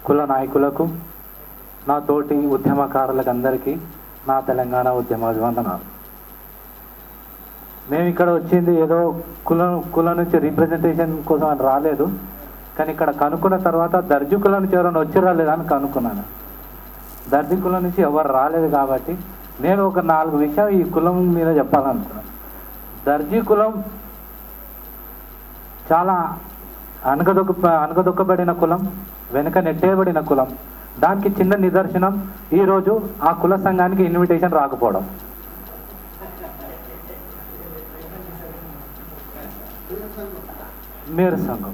కుల నాయకులకు, నా తోటి ఉద్యమకారులకు అందరికీ నా తెలంగాణ ఉద్యమాభివందనాలు. మేము ఇక్కడ వచ్చింది ఏదో కుల నుంచి రిప్రజెంటేషన్ కోసం అని రాలేదు. కానీ ఇక్కడ కనుక్కున్న తర్వాత దర్జీ కులం నుంచి ఎవరైనా వచ్చి రాలేదని కనుక్కున్నాను. దర్జీ కులం నుంచి ఎవరు రాలేదు కాబట్టి నేను ఒక 4 విషయాలు ఈ కులం మీద చెప్పాలనుకున్నాను. దర్జీ కులం చాలా అణగదొక్కబడిన కులం, వెనుక నెట్టేయబడిన కులం. దానికి చిన్న నిదర్శనం ఈరోజు ఆ కుల సంఘానికి ఇన్విటేషన్ రాకపోవడం. మేరు సంఘం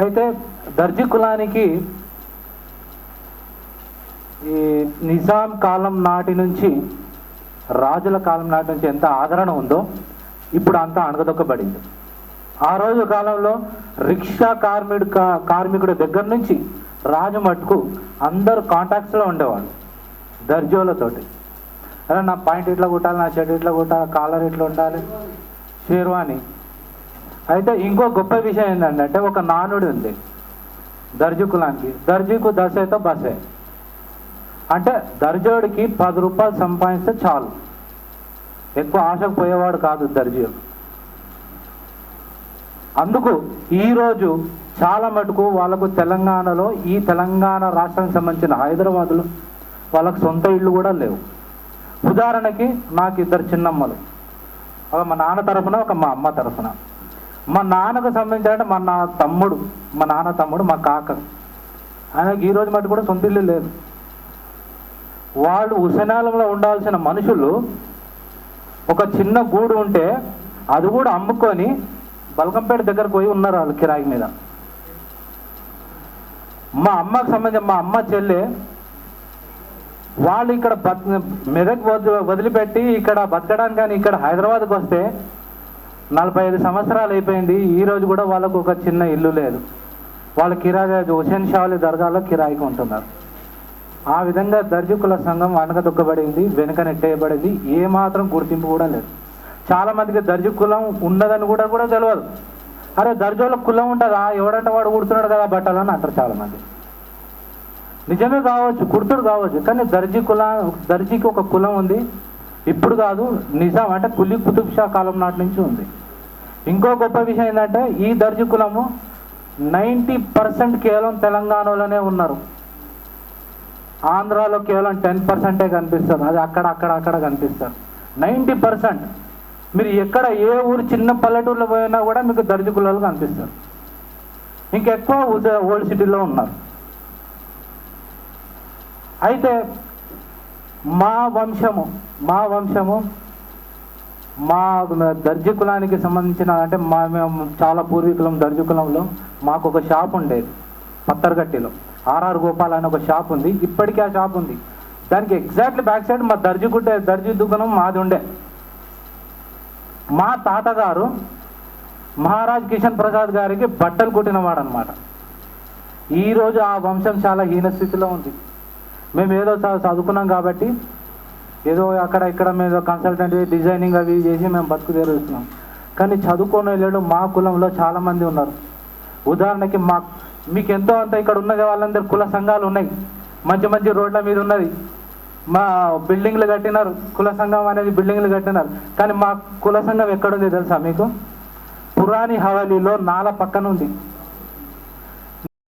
అయితే దర్జీ కులానికి ఈ నిజాం కాలం నాటి నుంచి, రాజుల కాలం నాటి నుంచి ఎంత ఆదరణ ఉందో ఇప్పుడు అంతా అణగదొక్కబడింది. ఆ రోజు కాలంలో రిక్షా కార్మికుడి దగ్గర నుంచి రాజు మట్టుకు అందరూ కాంటాక్ట్స్లో ఉండేవాళ్ళు దర్జీలతోటి. అరే నా పాయింట్ ఇట్లా కుట్టాలి, నా షర్ట్ ఇట్లా కుట్టాలి, కాలర్ ఇట్లా ఉండాలి, షేర్వాణి. అయితే ఇంకో గొప్ప విషయం ఏంటంటే ఒక నానుడి ఉంది దర్జీ కులానికి, దర్జీకు దశతో బసే. అంటే దర్జోడికి 10 రూపాయలు సంపాదిస్తే చాలు, ఎక్కువ ఆశకు పోయేవాడు కాదు దర్జీ. అందుకు ఈరోజు చాలా మటుకు వాళ్ళకు తెలంగాణలో, ఈ తెలంగాణ రాష్ట్రానికి సంబంధించిన హైదరాబాద్లో వాళ్ళకు సొంత ఇళ్ళు కూడా లేవు. ఉదాహరణకి నాకు 2 చిన్నమ్మలు, ఒక మా నాన్న తరఫున, ఒక మా అమ్మ తరఫున. మా నాన్నకు సంబంధించాలంటే మా నాన్న తమ్ముడు మా కాక, ఆయనకి ఈరోజు మటు కూడా సొంత ఇల్లు లేదు. వాళ్ళు ఉసనాలంలో ఉండాల్సిన మనుషులు ఒక చిన్న గూడు ఉంటే అది కూడా అమ్ముకొని బల్కంపేట దగ్గరకు పోయి ఉన్నారు వాళ్ళు కిరాయి మీద. మా అమ్మకు సంబంధించిన మా అమ్మ చెల్లె వాళ్ళు ఇక్కడ మెదక్ వదిలిపెట్టి ఇక్కడ బతకడానికి కానీ ఇక్కడ హైదరాబాద్కి వస్తే 45 సంవత్సరాలు అయిపోయింది. ఈరోజు కూడా వాళ్ళకు ఒక చిన్న ఇల్లు లేదు. వాళ్ళు కిరాయి హుసేన్ షాలి దర్గాలో కిరాయికి ఉంటున్నారు. ఆ విధంగా దర్జీ కుల సంఘం అణగదొక్కబడింది, వెనుక నెట్టేయబడింది. ఏమాత్రం గుర్తింపు కూడా లేదు. చాలామందికి దర్జీ కులం ఉండదని కూడా తెలియదు. అరే దర్జీలో కులం ఉంటుందా, ఎవడంటే వాడు కుడుతున్నాడు కదా బట్టలు అని అంటారు చాలామంది. నిజమే కావచ్చు, కుర్తుడు కావచ్చు, కానీ దర్జీకి ఒక కులం ఉంది. ఇప్పుడు కాదు, నిజాం అంటే కులీ కుతుబ్ షా కాలం నాటి నుంచి ఉంది. ఇంకో గొప్ప విషయం ఏంటంటే ఈ దర్జీ కులము 90% కేవలం తెలంగాణలోనే ఉన్నారు. ఆంధ్రాలో కేవలం 10% కనిపిస్తారు. అది అక్కడ కనిపిస్తారు. 90% మీరు ఎక్కడ ఏ ఊరు చిన్న పల్లెటూరులో పోయినా కూడా మీకు దర్జీ కులాలు కనిపిస్తారు. ఇంకెక్కువ ఓల్డ్ సిటీలో ఉన్నారు. అయితే మా వంశము మా దర్జీ కులానికి సంబంధించిన అంటే మేము చాలా పూర్వీకులం. దర్జీ కులంలో మాకు ఒక షాప్ ఉండేది పత్తర్గట్టిలో, ఆర్ఆర్ గోపాల్ అని ఒక షాప్ ఉంది. ఇప్పటికీ ఆ షాప్ ఉంది. దానికి ఎగ్జాక్ట్లీ బ్యాక్ సైడ్ మా దర్జీ దుకాణం మాది ఉండే. మా తాతగారు మహారాజ్ కిషన్ ప్రసాద్ గారికి బట్టలు కుట్టినవాడు అనమాట. ఈరోజు ఆ వంశం చాలా హీన స్థితిలో ఉంది. మేము ఏదో చదువుకున్నాం కాబట్టి ఏదో ఇక్కడ మీద కన్సల్టెంట్ డిజైనింగ్ అవి చేసి మేము బతుకు తెరుస్తున్నాం. కానీ చదువుకొని వెళ్ళాడు మా కులంలో చాలామంది ఉన్నారు. ఉదాహరణకి మీకు ఎంతో అంత ఇక్కడ ఉన్న వాళ్ళందరూ కుల సంఘాలు ఉన్నాయి. మంచి రోడ్ల మీద ఉన్నది. మా బిల్డింగ్లు కట్టినారు, కుల సంఘం అనేది బిల్డింగ్లు కట్టినారు. కానీ మా కుల సంఘం ఎక్కడుంది తెలుసా మీకు? పురాణి హవేలీలో నాల పక్కన ఉంది.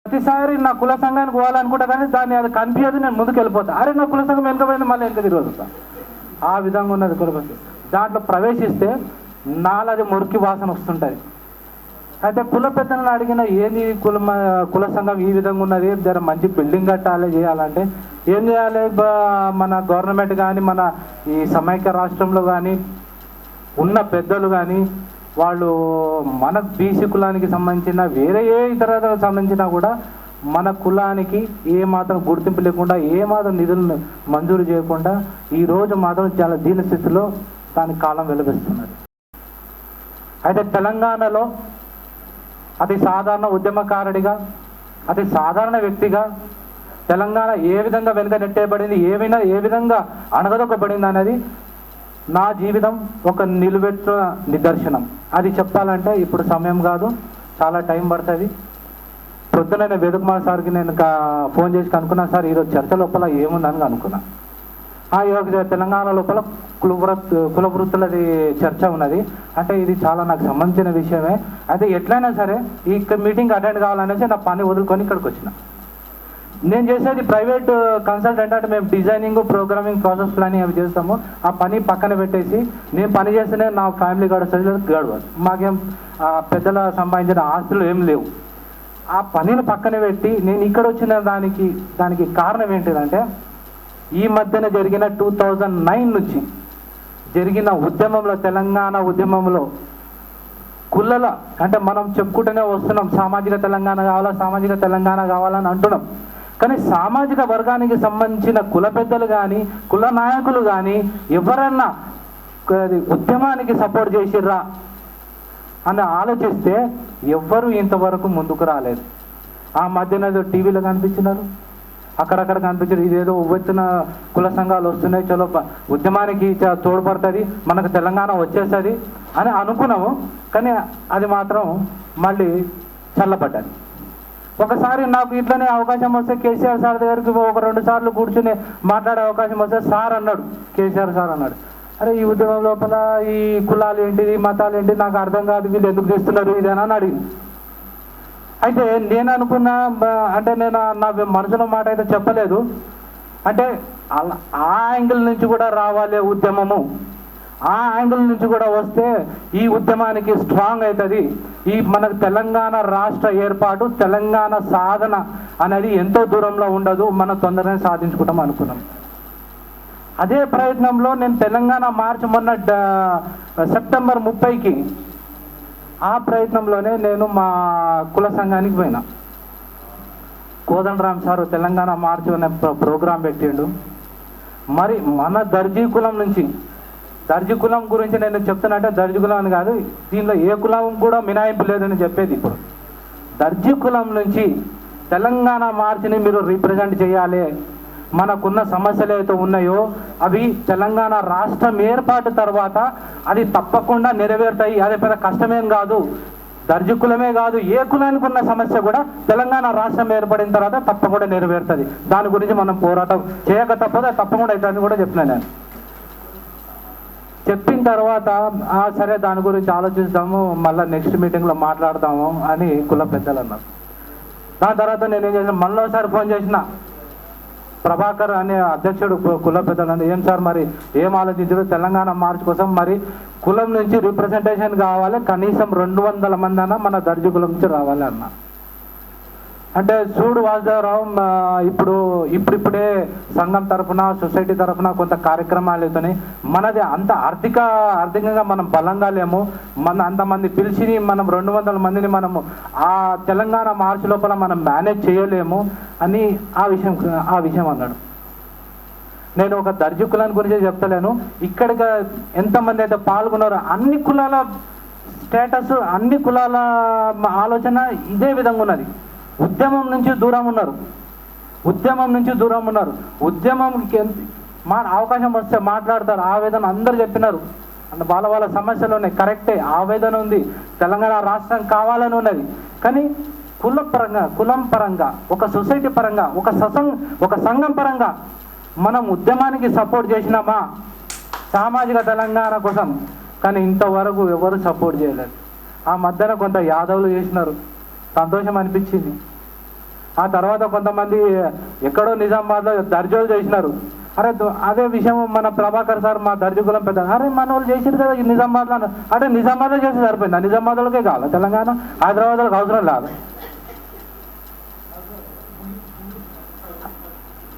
ప్రతిసారి నా కుల సంఘానికి పోవాలనుకుంటా కానీ అది కనిపించదు. నేను ముందుకు వెళ్ళిపోతా. అరే నా కుల సంఘం వెనుకపోయింది, మళ్ళీ వెనక తిరిగి వస్తా. ఆ విధంగా ఉన్నది కుల. దాంట్లో ప్రవేశిస్తే నాలది మురికి వాసన వస్తుంటుంది. అయితే కుల పెద్దలను అడిగిన ఏంది కుల సంఘం ఈ విధంగా ఉన్నది, జర మంచి బిల్డింగ్ కట్టాలి చేయాలంటే ఏం చేయాలి? మన గవర్నమెంట్ కానీ మన ఈ సమైక్య రాష్ట్రంలో కానీ ఉన్న పెద్దలు కానీ వాళ్ళు మన బీసీ కులానికి సంబంధించిన వేరే ఏ ఇతర సంబంధించినా కూడా మన కులానికి ఏమాత్రం గుర్తింపు లేకుండా, ఏమాత్రం నిధులను మంజూరు చేయకుండా ఈరోజు మాత్రం చాలా దీనస్థితిలో దాని కాలం వెలువస్తున్నది. అయితే తెలంగాణలో అతి సాధారణ ఉద్యమకారుడిగా, అతి సాధారణ వ్యక్తిగా తెలంగాణ ఏ విధంగా వెనుక నెట్టేయబడింది, ఏ విధంగా అణగదొక్కబడింది అనేది నా జీవితం ఒక నిలువెత్తున నిదర్శనం. అది చెప్పాలంటే ఇప్పుడు సమయం కాదు, చాలా టైం పడుతుంది. పొద్దున నేను వేదకుమార్ సార్కి నేను ఫోన్ చేసి కనుక్కున్నాను, సార్ ఈరోజు చర్చ లోపల ఏముందని కనుక్కున్నా. ఈరోజు తెలంగాణ లోపల కులవృత్తులది చర్చ ఉన్నది అంటే ఇది చాలా నాకు సంబంధించిన విషయమే, అయితే ఎట్లయినా సరే ఈ మీటింగ్ అటెండ్ కావాలనేసి నా పని వదులుకొని ఇక్కడికి వచ్చిన. నేను చేసేది ప్రైవేట్ కన్సల్టెంట్, అంటే మేము డిజైనింగ్, ప్రోగ్రామింగ్, ప్రాసెస్ ప్లానింగ్ అవి చేస్తాము. ఆ పని పక్కన పెట్టేసి నేను పని చేస్తేనే నా ఫ్యామిలీ గడుస్తుంది, గడవదు. మాకేం పెద్దల సంపాదించిన ఆస్తులు ఏం లేవు. ఆ పనిని పక్కన పెట్టి నేను ఇక్కడ వచ్చిన దానికి కారణం ఏంటిదంటే ఈ మధ్యన జరిగిన 2009 నుంచి జరిగిన ఉద్యమంలో, తెలంగాణ ఉద్యమంలో కులల అంటే మనం చెప్పుకుంటూనే వస్తున్నాం సామాజిక తెలంగాణ కావాలా, సామాజిక తెలంగాణ కావాలని అంటున్నాం. కానీ సామాజిక వర్గానికి సంబంధించిన కుల పెద్దలు కానీ కుల నాయకులు కానీ ఎవరన్నా ఉద్యమానికి సపోర్ట్ చేసిర్రా అని ఆలోచిస్తే ఎవ్వరూ ఇంతవరకు ముందుకు రాలేదు. ఆ మధ్యన ఏదో టీవీలో కనిపించినారు, అక్కడక్కడ కనిపించారు, ఇదేదో ఉవ్వెత్తున కుల సంఘాలు వస్తున్నాయి, చలో ఉద్యమానికి తోడ్పడుతుంది, మనకు తెలంగాణ వచ్చేస్తుంది అని అనుకున్నాము. కానీ అది మాత్రం మళ్ళీ చల్లబడ్డది. ఒకసారి నాకు ఇట్లనే అవకాశం వస్తే కేసీఆర్ సార్ దగ్గరికి 1-2 సార్లు కూర్చుని మాట్లాడే అవకాశం వస్తే సార్ అన్నాడు, కేసీఆర్ సార్ అన్నాడు, అరే ఈ ఉద్యమం లోపల ఈ కులాలు ఏంటిది, మతాలు ఏంటిది నాకు అర్థం కాదు, వీళ్ళు ఎందుకు చేస్తున్నారు ఇదేనా అని అడిగింది. అయితే నేను అనుకున్నా, అంటే నేను నా మనసులో మాట అయితే చెప్పలేదు, అంటే ఆ యాంగిల్ నుంచి కూడా రావాలి ఉద్యమము, ఆ యాంగిల్ నుంచి కూడా వస్తే ఈ ఉద్యమానికి స్ట్రాంగ్ అవుతుంది, ఈ మనకు తెలంగాణ రాష్ట్ర ఏర్పాటు, తెలంగాణ సాధన అనేది ఎంతో దూరంలో ఉండదు, మనం తొందరగా సాధించుకుంటాం అనుకున్నాం. అదే ప్రయత్నంలో నేను తెలంగాణ మార్చ్ మొన్న సెప్టెంబర్ 30కి ఆ ప్రయత్నంలోనే నేను మా కుల సంఘానికి పోయినా. కోదండరామ్ సారు తెలంగాణ మార్చ్ అనే ప్రోగ్రాం పెట్టిండు. మరి మన దర్జీ కులం నుంచి, దర్జీ కులం గురించి నేను చెప్తున్నట్టే దర్జీ కులం అని కాదు, దీనిలో ఏ కులం కూడా మినాయింపు లేదని చెప్పేది. ఇప్పుడు దర్జీ కులం నుంచి తెలంగాణ మార్చిని మీరు రిప్రజెంట్ చేయాలి, మనకున్న సమస్యలు అయితే ఉన్నాయో అవి తెలంగాణ రాష్ట్రం ఏర్పాటు తర్వాత అది తప్పకుండా నెరవేరుతాయి, అది పెద్ద కష్టమేం కాదు, దర్జీ కులమే కాదు ఏ కులానికి ఉన్న సమస్య కూడా తెలంగాణ రాష్ట్రం ఏర్పడిన తర్వాత తప్పకుండా నెరవేరుతుంది, దాని గురించి మనం పోరాటం చేయక తప్పదు, తప్పకుండా అవుతుందని కూడా చెప్పినాను. నేను చెప్పిన తర్వాత సరే దాని గురించి ఆలోచిస్తాము, మళ్ళీ నెక్స్ట్ మీటింగ్లో మాట్లాడతాము అని కుల పెద్దలు అన్నారు. దాని తర్వాత నేనేం చేసిన, మళ్ళీసారి ఫోన్ చేసిన ప్రభాకర్ అనే అధ్యక్షుడు కుల పెద్దలు, ఏం సార్ మరి ఏం ఆలోచించారు, తెలంగాణ మార్చ్ కోసం మరి కులం నుంచి రిప్రజెంటేషన్ కావాలి, కనీసం 200 మంది అన్న మన దర్జీ కులం నుంచి రావాలి అన్న. అంటే చూడు వాసుదేవరావు, ఇప్పుడిప్పుడే సంఘం తరఫున, సొసైటీ తరఫున కొంత కార్యక్రమాలు అవుతున్నాయి, మనది అంత ఆర్థికంగా మనం బలంగా లేము, మన అంతమంది పిలిచి మనం 200 మందిని మనము ఆ తెలంగాణ మార్చి లోపల మనం మేనేజ్ చేయలేము అని ఆ విషయం అన్నాడు. నేను ఒక దర్జీ కులాన్ని గురించి చెప్తలేను, ఇక్కడికి ఎంతమంది అయితే పాల్గొన్నారో అన్ని కులాల స్టేటస్, అన్ని కులాల ఆలోచన ఇదే విధంగా ఉన్నది. ఉద్యమం నుంచి దూరం ఉన్నారు, ఉద్యమంకి అవకాశం వస్తే మాట్లాడతారు, ఆవేదన అందరు చెప్పినారు, అంటే వాళ్ళ సమస్యలు ఉన్నాయి, కరెక్టే, ఆవేదన ఉంది, తెలంగాణ రాష్ట్రం కావాలని ఉన్నది. కానీ కులం పరంగా, ఒక సొసైటీ పరంగా, ఒక సంఘం పరంగా మనం ఉద్యమానికి సపోర్ట్ చేసినామా సామాజిక తెలంగాణ కోసం, కానీ ఇంతవరకు ఎవరు సపోర్ట్ చేయలేదు. ఆ మధ్యన కొంత యాదవులు చేసినారు, సంతోషం అనిపించింది. ఆ తర్వాత కొంతమంది ఎక్కడో నిజామాబాద్లో దర్జోలు చేసినారు. అదే విషయం మన ప్రభాకర్ సార్ మా దర్జీ కులం పెద్ద, మన వాళ్ళు చేసారు కదా నిజామాబాద్లో, అంటే నిజామాబాద్లో చేసి సరిపోయింది, నిజామాబాద్లోకే కావాలి తెలంగాణ, హైదరాబాద్లోకి అవసరం లేదు.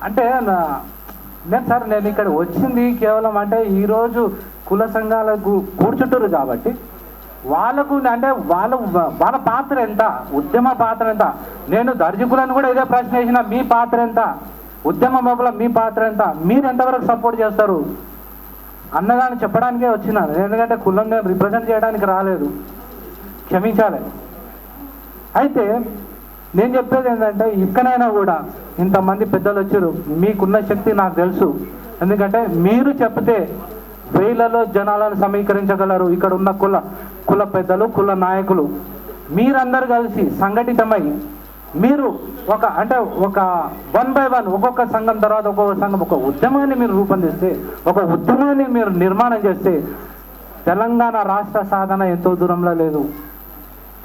అంటే నేను ఇక్కడ వచ్చింది కేవలం అంటే ఈరోజు కుల సంఘాలకు కూర్చుంటారు కాబట్టి వాళ్ళకు అంటే వాళ్ళ పాత్ర ఎంత, ఉద్యమ పాత్ర ఎంత. నేను దర్జీ కులాన్ని కూడా ఇదే ప్రశ్న వేసిన, మీ పాత్ర ఎంత, ఉద్యమ లోపల మీ పాత్ర ఎంత, మీరు ఎంతవరకు సపోర్ట్ చేస్తారు అన్నదాన్ని చెప్పడానికే వచ్చినాను. ఎందుకంటే కులం నేను రిప్రజెంట్ చేయడానికి రాలేదు, క్షమించాలి. అయితే నేను చెప్పేది ఏంటంటే ఇక్కడైనా కూడా ఇంతమంది పెద్దలు వచ్చారు, మీకున్న శక్తి నాకు తెలుసు, ఎందుకంటే మీరు చెప్తే వేలలో జనాలను సమీకరించగలరు. ఇక్కడ ఉన్న కుల పెద్దలు, కుల నాయకులు మీరందరూ కలిసి సంఘటితమై మీరు ఒక 1 by 1 ఒక్కొక్క సంఘం తర్వాత ఒక్కొక్క సంఘం ఒక ఉద్యమాన్ని మీరు రూపొందిస్తే, ఒక ఉద్యమాన్ని మీరు నిర్మాణం చేస్తే తెలంగాణ రాష్ట్ర సాధన ఎంతో దూరంలో లేదు.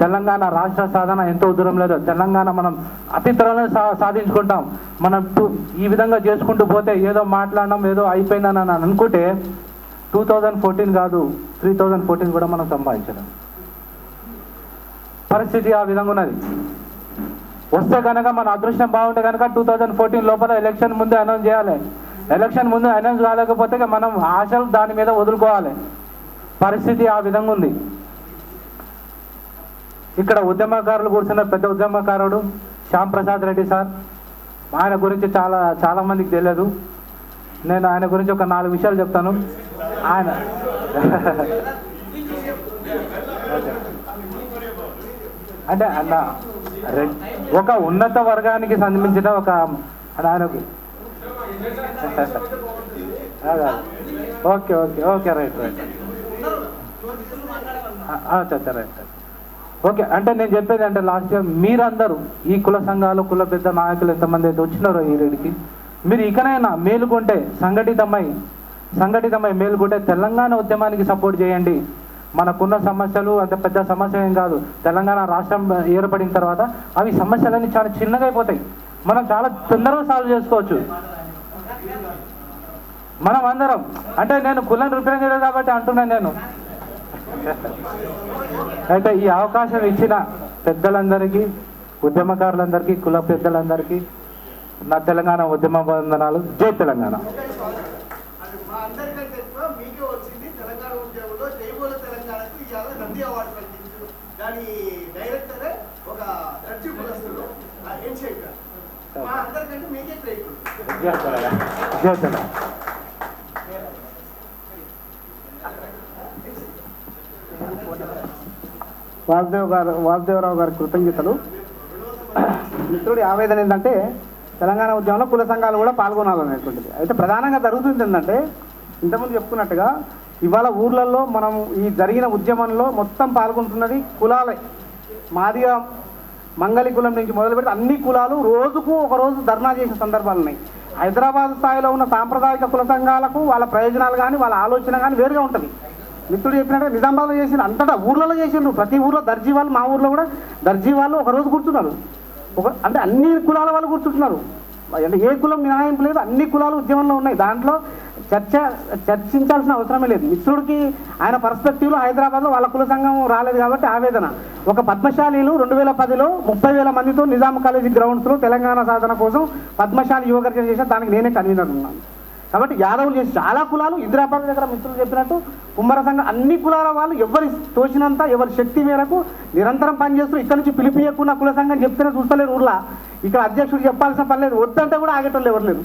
తెలంగాణ రాష్ట్ర సాధన ఎంతో దూరం లేదు. తెలంగాణ మనం అతి త్వరలో సాధించుకుంటాం. మనం ఈ విధంగా చేసుకుంటూ పోతే ఏదో మాట్లాడడం ఏదో అయిపోయిందని అనుకుంటే 2014 కాదు 3014 కూడా మనం సంపాదించలేం. పరిస్థితి ఆ విధంగా ఉన్నది. వస్తే కనుక మన అదృష్టం బాగుంటే కనుక 2014 లోపల ఎలక్షన్ ముందే అనౌన్స్ చేయాలి. ఎలక్షన్ ముందు అనౌన్స్ కాలేకపోతే మనం ఆశలు దాని మీద వదులుకోవాలి. పరిస్థితి ఆ విధంగా ఉంది. ఇక్కడ ఉద్యమకారులు కూర్చున్న పెద్ద ఉద్యమకారుడు శ్యామ్ ప్రసాద్ రెడ్డి సార్. ఆయన గురించి చాలా మందికి తెలియదు. నేను ఆయన గురించి ఒక 4 విషయాలు చెప్తాను. ఆయన అంటే అన్న ఒక ఉన్నత వర్గానికి సంబంధించిన ఒక ఆయనకి okay okay okay right right right okay. అంటే నేను చెప్పేది అంటే లాస్ట్ ఇయర్ మీరందరూ ఈ కుల సంఘాలు కుల పెద్ద నాయకులు ఎంతమంది అయితే వచ్చినారో ఈ రెడ్డికి మీరు ఇకనైనా మేలుకుంటే సంఘటితమై మేలుకుంటే తెలంగాణ ఉద్యమానికి సపోర్ట్ చేయండి. మనకున్న సమస్యలు అంత పెద్ద సమస్య ఏం కాదు. తెలంగాణ రాష్ట్రం ఏర్పడిన తర్వాత అవి సమస్యలన్నీ చాలా చిన్నగా అయిపోతాయి. మనం చాలా తొందరగా సాల్వ్ చేసుకోవచ్చు. మనం అందరం అంటే నేను కులం రిప్రజెంట్ చేయలేదు కాబట్టి అంటున్నాను నేను. అయితే ఈ అవకాశం ఇచ్చిన పెద్దలందరికీ, ఉద్యమకారులందరికీ, కుల పెద్దలందరికీ నా తెలంగాణ ఉద్యమ వందనాలు. జై తెలంగాణ. జై తెలంగాణ. వాసుదేవరావు గారి కృతజ్ఞతలు. మిత్రుడి ఆవేదన ఏంటంటే తెలంగాణ ఉద్యమంలో కుల సంఘాలు కూడా పాల్గొనాలనేటువంటిది. అయితే ప్రధానంగా జరుగుతుంది ఏంటంటే ఇంతకుముందు చెప్పుకున్నట్టుగా ఇవాళ ఊర్లలో మనం ఈ జరిగిన ఉద్యమంలో మొత్తం పాల్గొంటున్నది కులాలే. మాదిగా మంగళి కులం నుంచి మొదలు పెడితే అన్ని కులాలు రోజుకు ఒక రోజు ధర్నా చేసిన సందర్భాలు ఉన్నాయి. హైదరాబాద్ స్థాయిలో ఉన్న సాంప్రదాయిక కుల సంఘాలకు వాళ్ళ ప్రయోజనాలు కానీ వాళ్ళ ఆలోచన కానీ వేరుగా ఉంటుంది. మిత్రుడు చెప్పినట్టు నిజామాబాద్లో చేసిన అంతటా ఊర్లలో చేసిండ్రు. ప్రతి ఊర్లో దర్జీ వాళ్ళు, మా ఊర్లో కూడా దర్జీ వాళ్ళు ఒకరోజు కూర్చున్నారు. అంటే అన్ని కులాల వాళ్ళు కూర్చుంటున్నారు. అంటే ఏ కులం మినహాయింపు లేదు, అన్ని కులాలు ఉద్యమంలో ఉన్నాయి. దాంట్లో చర్చించాల్సిన అవసరమే లేదు. మిత్రుడికి ఆయన పర్స్పెక్టివ్లో హైదరాబాద్లో వాళ్ళ కుల సంఘం రాలేదు కాబట్టి ఆవేదన. ఒక పద్మశాలీలు 2010లో 30,000 మందితో నిజాం కాలేజీ గ్రౌండ్స్లో తెలంగాణ సాధన కోసం పద్మశాలి యువగర్జన చేసిన దానికి నేనే కన్వీనర్ ఉన్నాను. కాబట్టి యాదవులు చేసి చాలా కులాలు ఇందిరాబాద్ దగ్గర మిత్రులు చెప్పినట్టు కుమ్మర సంఘం అన్ని కులాల వాళ్ళు ఎవరి తోచినంత ఎవరి శక్తి మేరకు నిరంతరం పనిచేస్తూ ఇక్కడ నుంచి పిలిపియకున్న కుల సంఘం చెప్తేనే చూస్తలేరు ఊర్లా. ఇక్కడ అధ్యక్షుడు చెప్పాల్సిన పని లేదు, వద్దంటే కూడా ఆగేటోళ్ళు ఎవరు లేరు.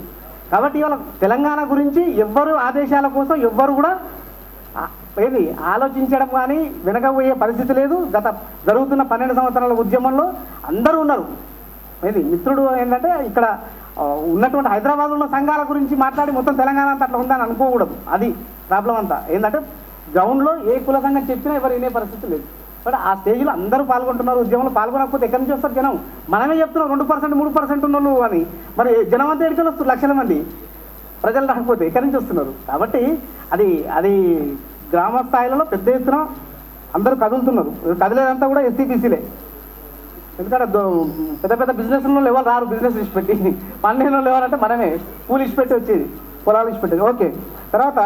కాబట్టి ఇవాళ తెలంగాణ గురించి ఎవ్వరు ఆదేశాల కోసం ఎవ్వరు కూడా ఏది ఆలోచించడం కానీ వెనకపోయే పరిస్థితి లేదు. గత జరుగుతున్న 12 సంవత్సరాల ఉద్యమంలో అందరూ ఉన్నారు. ఏది మిత్రుడు ఏంటంటే ఇక్కడ ఉన్నటువంటి హైదరాబాద్లో ఉన్న సంఘాల గురించి మాట్లాడి మొత్తం తెలంగాణ అంతా అట్లా ఉందని అనుకోకూడదు. అది ప్రాబ్లం అంతా. ఏంటంటే గ్రౌండ్లో ఏ కుల సంఘం చెప్పినా ఎవరు వినే పరిస్థితి లేదు. బట్ ఆ స్టేజ్లో అందరూ పాల్గొంటున్నారు. ఉద్యమంలో పాల్గొనకపోతే ఎక్కడి నుంచి వస్తారు జనం? మనమే చెప్తున్నాం 2% 3% ఉన్నోళ్ళు అని. మరి జనం అంతా ఎక్కడికి వస్తారు? లక్షల మంది ప్రజలు రాకపోతే ఎక్కడి నుంచి వస్తున్నారు? కాబట్టి అది గ్రామ స్థాయిలో పెద్ద ఎత్తున అందరూ కదులుతున్నారు. కదిలేదంతా కూడా ఎస్సీబీసీలే. ఎందుకంటే పెద్ద పెద్ద బిజినెస్లో ఎవరు రారు. బిజినెస్ ఇచ్చిపెట్టి పన్నెండులో ఎవరంటే మనమే పూలు ఇచ్చిపెట్టి వచ్చేది, పొలాలు ఇచ్చిపెట్టేది. ఓకే. తర్వాత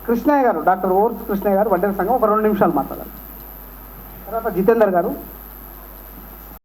కృష్ణయ్య గారు, డాక్టర్ ఓర్స్ కృష్ణయ్య గారు వడ్డెర సంఘం ఒక 2 నిమిషాలు మాట్లాడారు. తర్వాత జితేందర్ గారు.